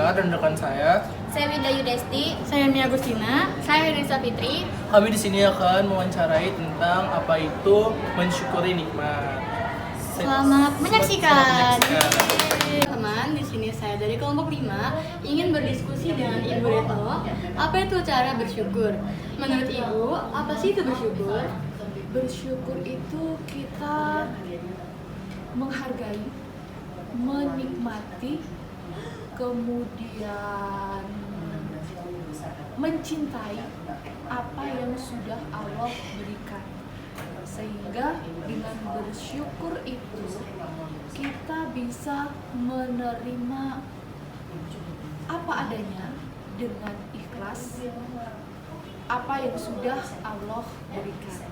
Fikar dan rekan Saya Winda Yudesti. Saya Mia Agustina. Saya Risa Fitri. kami di sini akan mewawancarai tentang apa itu mensyukuri nikmat. Selamat menyaksikan. Teman, di sini saya dari kelompok 5 ingin berdiskusi dengan Ibu Retno. Apa itu cara bersyukur? Menurut Ibu, apa sih itu bersyukur? Bersyukur itu kita menghargai, menikmati, kemudian mencintai apa yang sudah Allah berikan. Sehingga dengan bersyukur itu kita bisa menerima apa adanya dengan ikhlas apa yang sudah Allah berikan.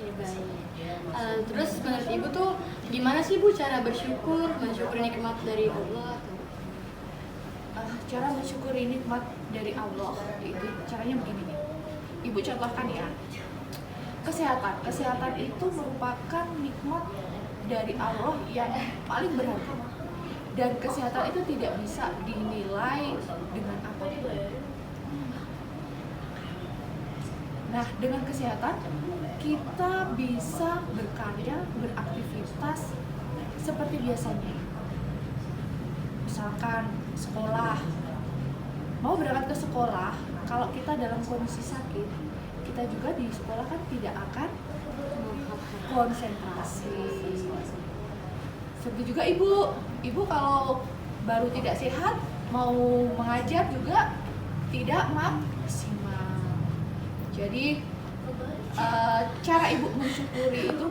Ya, baik. Terus menurut Ibu tuh gimana sih Bu cara bersyukur, mensyukuri nikmat dari Allah? Cara mensyukuri nikmat dari Allah itu caranya begini nih. Ibu contohkan ya. Kesehatan itu merupakan nikmat dari Allah yang paling berharga. Dan kesehatan itu tidak bisa dinilai dengan apapun. Nah, dengan kesehatan kita bisa berkarya, beraktivitas seperti biasanya. Misalkan sekolah, mau berangkat ke sekolah, kalau kita dalam kondisi sakit, kita juga di sekolah kan tidak akan konsentrasi. Seperti juga ibu kalau baru tidak sehat, mau mengajar juga tidak maksimal. Jadi cara ibu mensyukuri itu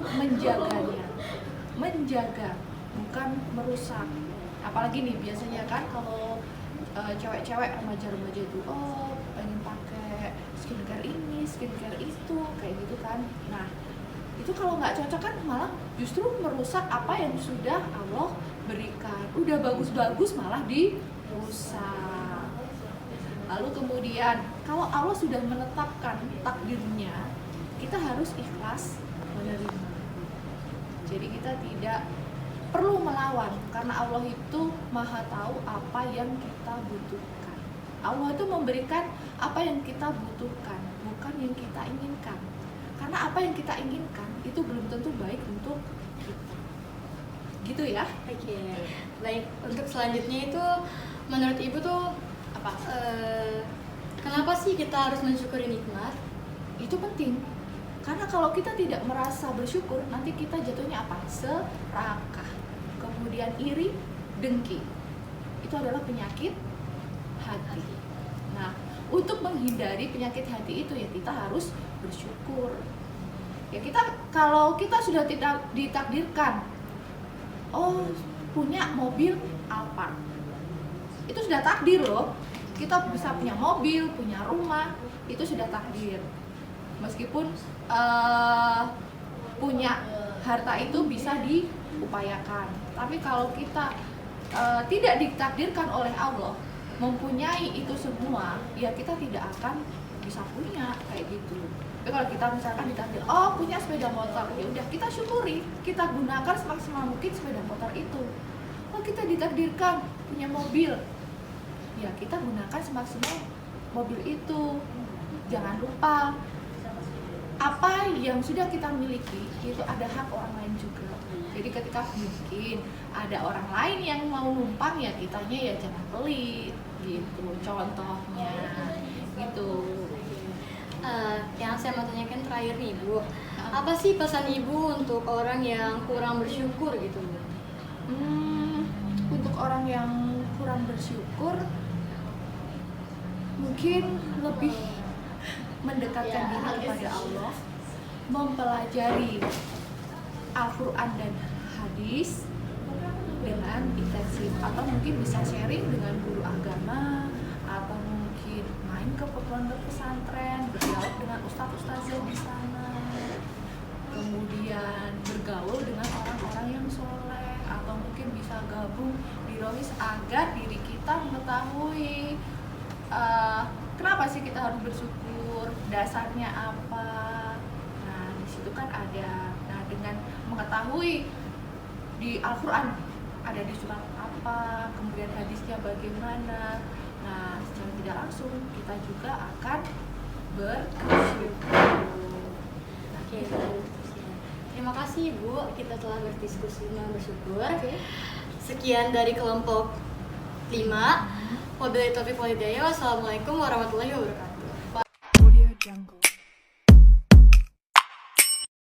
menjaga, bukan merusak. Apalagi nih biasanya kan kalau cewek-cewek remaja-remaja itu pengen pakai skincare ini, skincare itu, kayak gitu kan. Nah, itu kalau nggak cocok kan malah justru merusak apa yang sudah Allah berikan. Udah bagus-bagus malah dirusak. Lalu kemudian kalau Allah sudah menetapkan takdirnya, kita harus ikhlas menerima. Jadi kita tidak perlu melawan karena Allah itu Maha tahu apa yang kita butuhkan. Allah itu memberikan apa yang kita butuhkan, bukan yang kita inginkan. Karena apa yang kita inginkan itu belum tentu baik untuk kita. Gitu ya? Oke. Baik, untuk selanjutnya itu menurut Ibu tuh apa? Kenapa sih kita harus mensyukuri nikmat? Itu penting. Karena kalau kita tidak merasa bersyukur, nanti kita jatuhnya apa? Serakah. Kemudian iri, dengki. Itu adalah penyakit hati. Nah, untuk menghindari penyakit hati itu ya kita harus bersyukur. Ya kalau kita sudah tidak ditakdirkan, punya mobil Alphard, itu sudah takdir loh. Kita bisa punya mobil, punya rumah, itu sudah takdir. Meskipun punya harta itu bisa diupayakan, tapi kalau kita tidak ditakdirkan oleh Allah mempunyai itu semua, ya kita tidak akan bisa punya kayak gitu. Tapi kalau kita misalkan ditakdir, punya sepeda motor, ya udah kita syukuri, kita gunakan semaksimal mungkin sepeda motor itu. Kita ditakdirkan punya mobil, ya kita gunakan semaksimal mobil itu. Jangan lupa apa yang sudah kita miliki itu ada hak orang lain juga. Jadi ketika mungkin ada orang lain yang mau numpang, ya kitanya ya jangan pelit gitu. Contohnya gitu. Yang saya mau tanyakan terakhir nih Bu, apa sih pesan Ibu untuk orang yang kurang bersyukur gitu Bu? Untuk orang yang kurang bersyukur, mungkin lebih mendekatkan diri kepada Allah, mempelajari Al-Quran dan hadis dengan intensif, atau mungkin bisa sharing dengan guru agama, atau mungkin main ke pondok pesantren, berdialog dengan ustadz-ustadzah di sana, kemudian bergaul dengan orang-orang yang soleh, atau mungkin bisa gabung di Rohis agar diri kita mengetahui kenapa sih kita harus bersyukur, dasarnya apa. Nah, di situ kan ada. Nah, dengan mengetahui di Al-Quran ada di surat apa, kemudian hadisnya bagaimana. Nah, secara tidak langsung kita juga akan bersyukur. Oke, terima kasih Ibu, kita telah berdiskusi tentang bersyukur. Sekian dari kelompok 5. Wabillahi taufiq wal hidayah. Wassalamualaikum warahmatullahi wabarakatuh.